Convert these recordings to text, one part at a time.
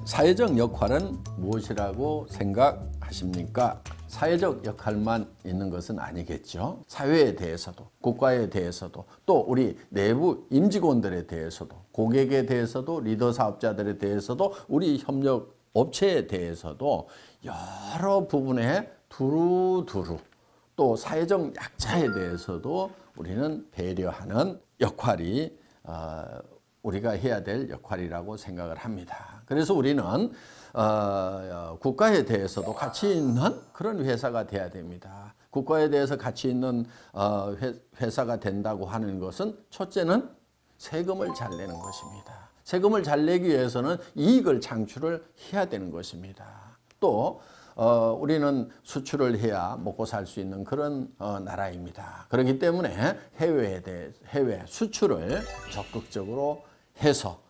사회적 역할은 무엇이라고 생각하십니까? 사회적 역할만 있는 것은 아니겠죠. 사회에 대해서도, 국가에 대해서도, 또 우리 내부 임직원들에 대해서도, 고객에 대해서도, 리더 사업자들에 대해서도, 우리 협력 업체에 대해서도 여러 부분에 두루두루, 또 사회적 약자에 대해서도 우리는 배려하는 역할이 우리가 해야 될 역할이라고 생각을 합니다. 그래서 우리는 국가에 대해서도 가치 있는 그런 회사가 돼야 됩니다. 국가에 대해서 가치 있는 회사가 된다고 하는 것은 첫째는 세금을 잘 내는 것입니다. 세금을 잘 내기 위해서는 이익을 창출을 해야 되는 것입니다. 또 우리는 수출을 해야 먹고 살 수 있는 그런 나라입니다. 그렇기 때문에 해외 수출을 적극적으로 해서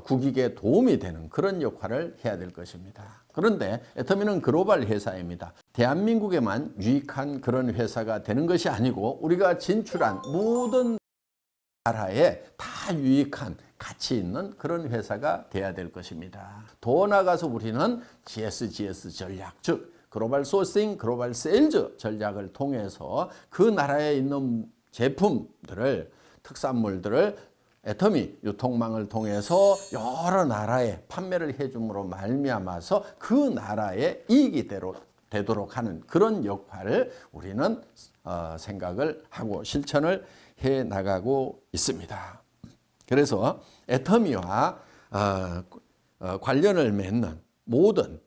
국익에 도움이 되는 그런 역할을 해야 될 것입니다. 그런데 애터미는 글로벌 회사입니다. 대한민국에만 유익한 그런 회사가 되는 것이 아니고 우리가 진출한 모든 나라에 다 유익한 가치 있는 그런 회사가 돼야 될 것입니다. 더 나아가서 우리는 GSGS 전략, 즉 글로벌 소싱, 글로벌 세일즈 전략을 통해서 그 나라에 있는 제품들을, 특산물들을 애터미 유통망을 통해서 여러 나라에 판매를 해줌으로 말미암아서 그 나라의 이익이 되도록 하는 그런 역할을 우리는 생각을 하고 실천을 해 나가고 있습니다. 그래서 애터미와 관련을 맺는 모든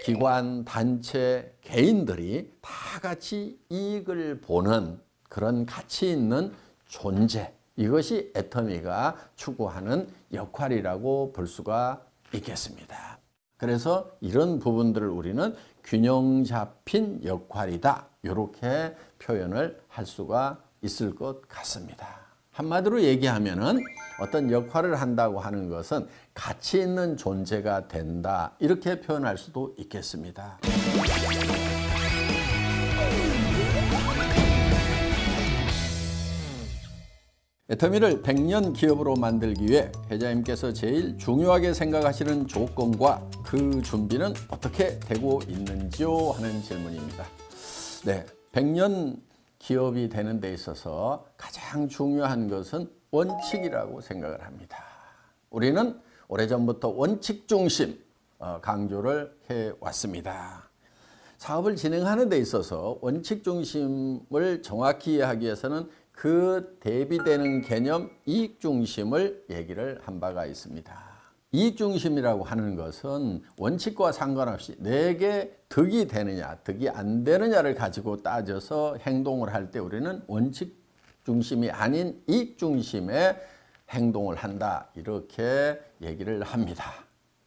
기관, 단체, 개인들이 다 같이 이익을 보는 그런 가치 있는 존재, 이것이 애터미가 추구하는 역할이라고 볼 수가 있겠습니다. 그래서 이런 부분들을 우리는 균형 잡힌 역할이다, 이렇게 표현을 할 수가 있을 것 같습니다. 한마디로 얘기하면은 어떤 역할을 한다고 하는 것은 가치 있는 존재가 된다, 이렇게 표현할 수도 있겠습니다. 애터미를 100년 기업으로 만들기 위해 회장님께서 제일 중요하게 생각하시는 조건과 그 준비는 어떻게 되고 있는지요? 하는 질문입니다. 네, 100년 기업이 되는 데 있어서 가장 중요한 것은 원칙이라고 생각을 합니다. 우리는 오래전부터 원칙 중심 강조를 해왔습니다. 사업을 진행하는 데 있어서 원칙 중심을 정확히 이해하기 위해서는 그 대비되는 개념 이익 중심을 얘기를 한 바가 있습니다. 이익 중심이라고 하는 것은 원칙과 상관없이 내게 득이 되느냐, 득이 안 되느냐를 가지고 따져서 행동을 할 때 우리는 원칙 중심이 아닌 이익 중심의 행동을 한다, 이렇게 얘기를 합니다.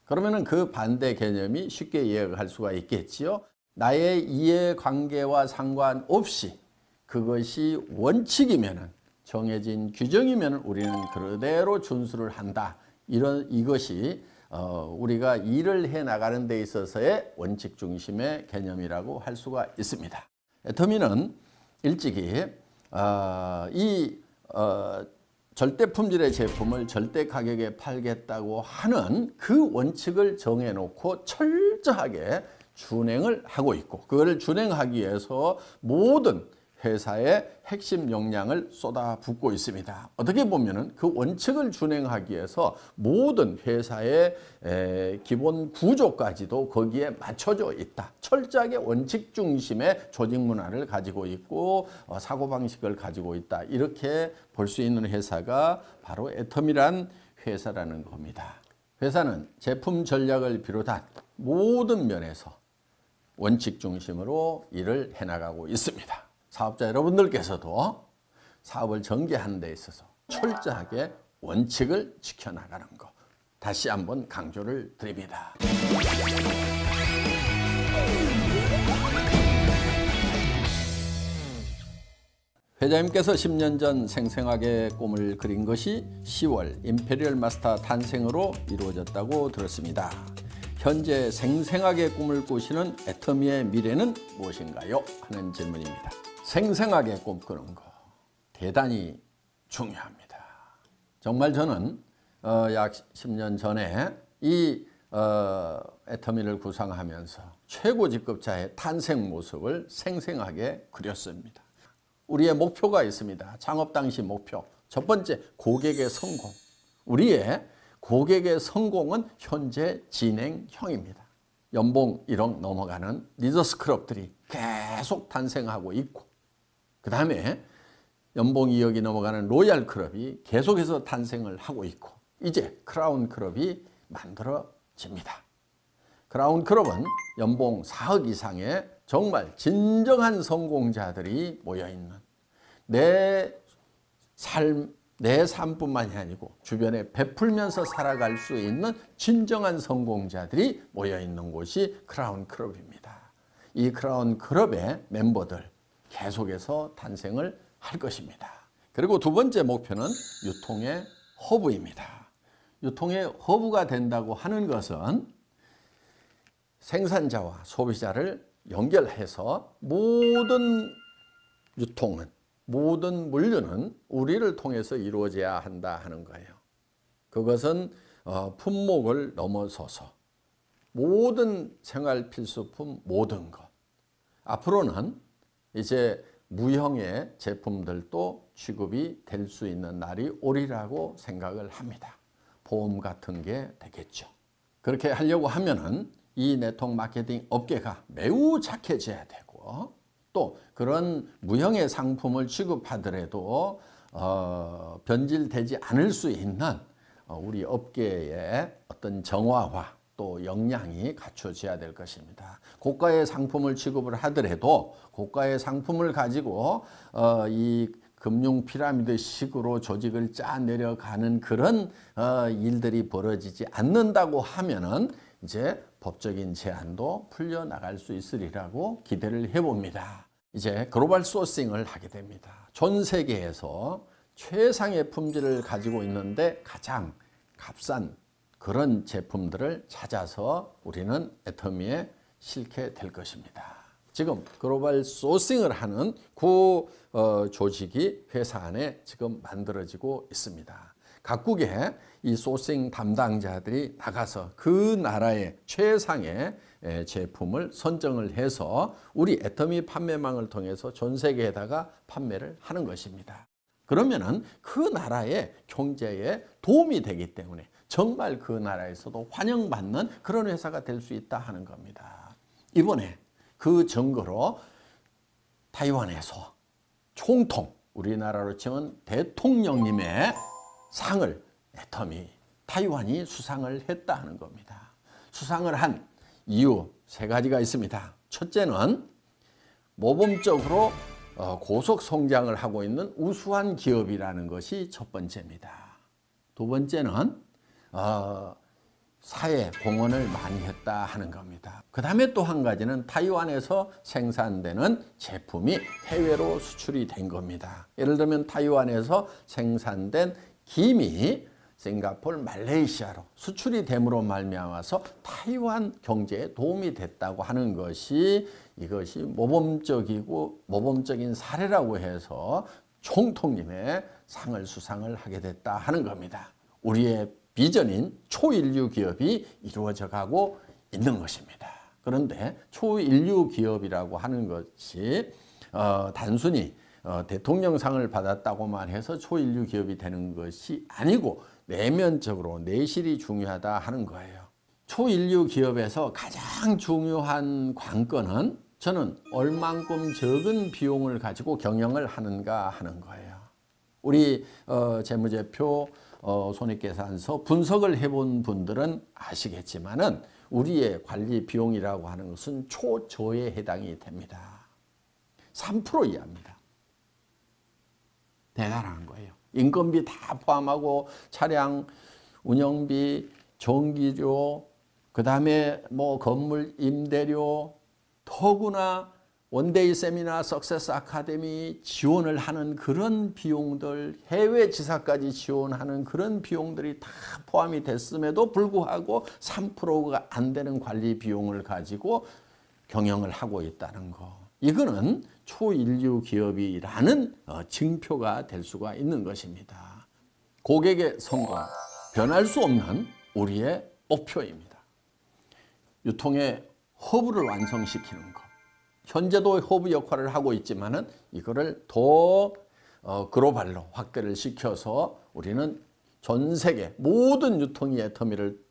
그러면 그 반대 개념이 쉽게 이해할 수가 있겠지요. 나의 이해관계와 상관없이 그것이 원칙이면, 정해진 규정이면 우리는 그대로 준수를 한다. 이것이 우리가 일을 해 나가는 데 있어서의 원칙 중심의 개념이라고 할 수가 있습니다. 애터미는 일찍이 절대 품질의 제품을 절대 가격에 팔겠다고 하는 그 원칙을 정해놓고 철저하게 준행을 하고 있고, 그거를 준행하기 위해서 모든 회사의 핵심 역량을 쏟아붓고 있습니다. 어떻게 보면은 그 원칙을 준행하기 위해서 모든 회사의 기본 구조까지도 거기에 맞춰져 있다. 철저하게 원칙 중심의 조직 문화를 가지고 있고 사고방식을 가지고 있다. 이렇게 볼 수 있는 회사가 바로 애터미란 회사라는 겁니다. 회사는 제품 전략을 비롯한 모든 면에서 원칙 중심으로 일을 해나가고 있습니다. 사업자 여러분들께서도 사업을 전개하는 데 있어서 철저하게 원칙을 지켜나가는 것, 다시 한번 강조를 드립니다. 회장님께서 10년 전 생생하게 꿈을 그린 것이 10월 임페리얼 마스터 탄생으로 이루어졌다고 들었습니다. 현재 생생하게 꿈을 꾸시는 애터미의 미래는 무엇인가요? 하는 질문입니다. 생생하게 꿈꾸는 거 대단히 중요합니다. 정말 저는 약 10년 전에 이 애터미를 구상하면서 최고 직급자의 탄생 모습을 생생하게 그렸습니다. 우리의 목표가 있습니다. 창업 당시 목표. 첫 번째, 고객의 성공. 우리의 고객의 성공은 현재 진행형입니다. 연봉 1억 넘어가는 리더스 클럽들이 계속 탄생하고 있고, 그 다음에 연봉 2억이 넘어가는 로얄 클럽이 계속해서 탄생을 하고 있고, 이제 크라운 클럽이 만들어집니다. 크라운 클럽은 연봉 4억 이상의 정말 진정한 성공자들이 모여있는 내 삶뿐만이 아니고 주변에 베풀면서 살아갈 수 있는 진정한 성공자들이 모여있는 곳이 크라운 클럽입니다. 이 크라운 클럽의 멤버들 계속해서 탄생을 할 것입니다. 그리고 두 번째 목표는 유통의 허브입니다. 유통의 허브가 된다고 하는 것은 생산자와 소비자를 연결해서 모든 유통은, 모든 물류는 우리를 통해서 이루어져야 한다 하는 거예요. 그것은 품목을 넘어서서 모든 생활 필수품 모든 것. 앞으로는 이제 무형의 제품들도 취급이 될 수 있는 날이 오리라고 생각을 합니다. 보험 같은 게 되겠죠. 그렇게 하려고 하면은 이 네트워크 마케팅 업계가 매우 착해져야 되고, 또 그런 무형의 상품을 취급하더라도 변질되지 않을 수 있는 우리 업계의 어떤 정화와 또 역량이 갖춰져야 될 것입니다. 고가의 상품을 취급을 하더라도 고가의 상품을 가지고 이 금융 피라미드 식으로 조직을 짜 내려가는 그런 일들이 벌어지지 않는다고 하면은 이제 법적인 제한도 풀려나갈 수 있으리라고 기대를 해봅니다. 이제 글로벌 소싱을 하게 됩니다. 전 세계에서 최상의 품질을 가지고 있는데 가장 값싼 그런 제품들을 찾아서 우리는 애터미에 실게 될 것입니다. 지금 글로벌 소싱을 하는 그 조직이 회사 안에 지금 만들어지고 있습니다. 각국의 이 소싱 담당자들이 나가서 그 나라의 최상의 제품을 선정을 해서 우리 애터미 판매망을 통해서 전 세계에다가 판매를 하는 것입니다. 그러면은 그 나라의 경제에 도움이 되기 때문에 정말 그 나라에서도 환영받는 그런 회사가 될 수 있다 하는 겁니다. 이번에 그 증거로 타이완에서 총통, 우리나라로 치면 대통령님의 상을 애터미 타이완이 수상을 했다 하는 겁니다. 수상을 한 이유 세 가지가 있습니다. 첫째는 모범적으로 고속 성장을 하고 있는 우수한 기업이라는 것이 첫 번째입니다. 두 번째는 사회 공헌을 많이 했다 하는 겁니다. 그 다음에 또 한 가지는 타이완에서 생산되는 제품이 해외로 수출이 된 겁니다. 예를 들면 타이완에서 생산된 김이 싱가포르, 말레이시아로 수출이 됨으로 말미암아서 타이완 경제에 도움이 됐다고 하는 것이 이것이 모범적인 사례라고 해서 총통님의 상을 수상을 하게 됐다 하는 겁니다. 우리의 비전인 초인류 기업이 이루어져 가고 있는 것입니다. 그런데 초인류 기업이라고 하는 것이 단순히 대통령상을 받았다고만 해서 초인류 기업이 되는 것이 아니고 내면적으로 내실이 중요하다 하는 거예요. 초인류 기업에서 가장 중요한 관건은 저는 얼만큼 적은 비용을 가지고 경영을 하는가 하는 거예요. 우리 재무제표 손익계산서 분석을 해본 분들은 아시겠지만은 우리의 관리 비용이라고 하는 것은 초저에 해당이 됩니다. 3% 이하입니다. 대단한 거예요. 인건비 다 포함하고 차량 운영비, 전기료, 그 다음에 뭐 건물 임대료, 더구나 원데이 세미나 석세스 아카데미 지원을 하는 그런 비용들, 해외 지사까지 지원하는 그런 비용들이 다 포함이 됐음에도 불구하고 3%가 안 되는 관리 비용을 가지고 경영을 하고 있다는 거. 이거는 초인류 기업이라는 증표가 될 수가 있는 것입니다. 고객의 성공, 변할 수 없는 우리의 목표입니다. 유통의 허브를 완성시키는 것. 현재도 허브 역할을 하고 있지만은 이거를 더 글로벌로 확대를 시켜서 우리는 전 세계 모든 유통의 애터미를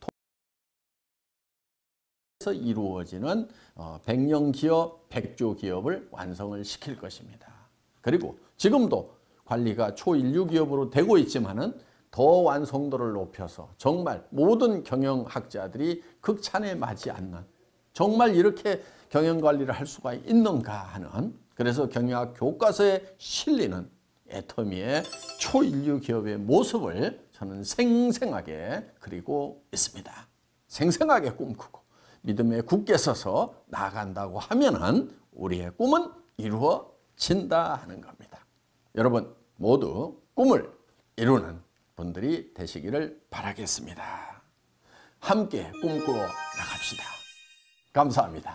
통해서 이루어지는 100년 기업, 100조 기업을 완성을 시킬 것입니다. 그리고 지금도 관리가 초일류 기업으로 되고 있지만은 더 완성도를 높여서 정말 모든 경영학자들이 극찬에 맞지 않는, 정말 이렇게 경영관리를 할 수가 있는가 하는, 그래서 경영학 교과서에 실리는 애터미의 초인류 기업의 모습을 저는 생생하게 그리고 있습니다. 생생하게 꿈꾸고 믿음에 굳게 서서 나아간다고 하면은 우리의 꿈은 이루어진다 하는 겁니다. 여러분 모두 꿈을 이루는 분들이 되시기를 바라겠습니다. 함께 꿈꾸러 나갑시다. 감사합니다.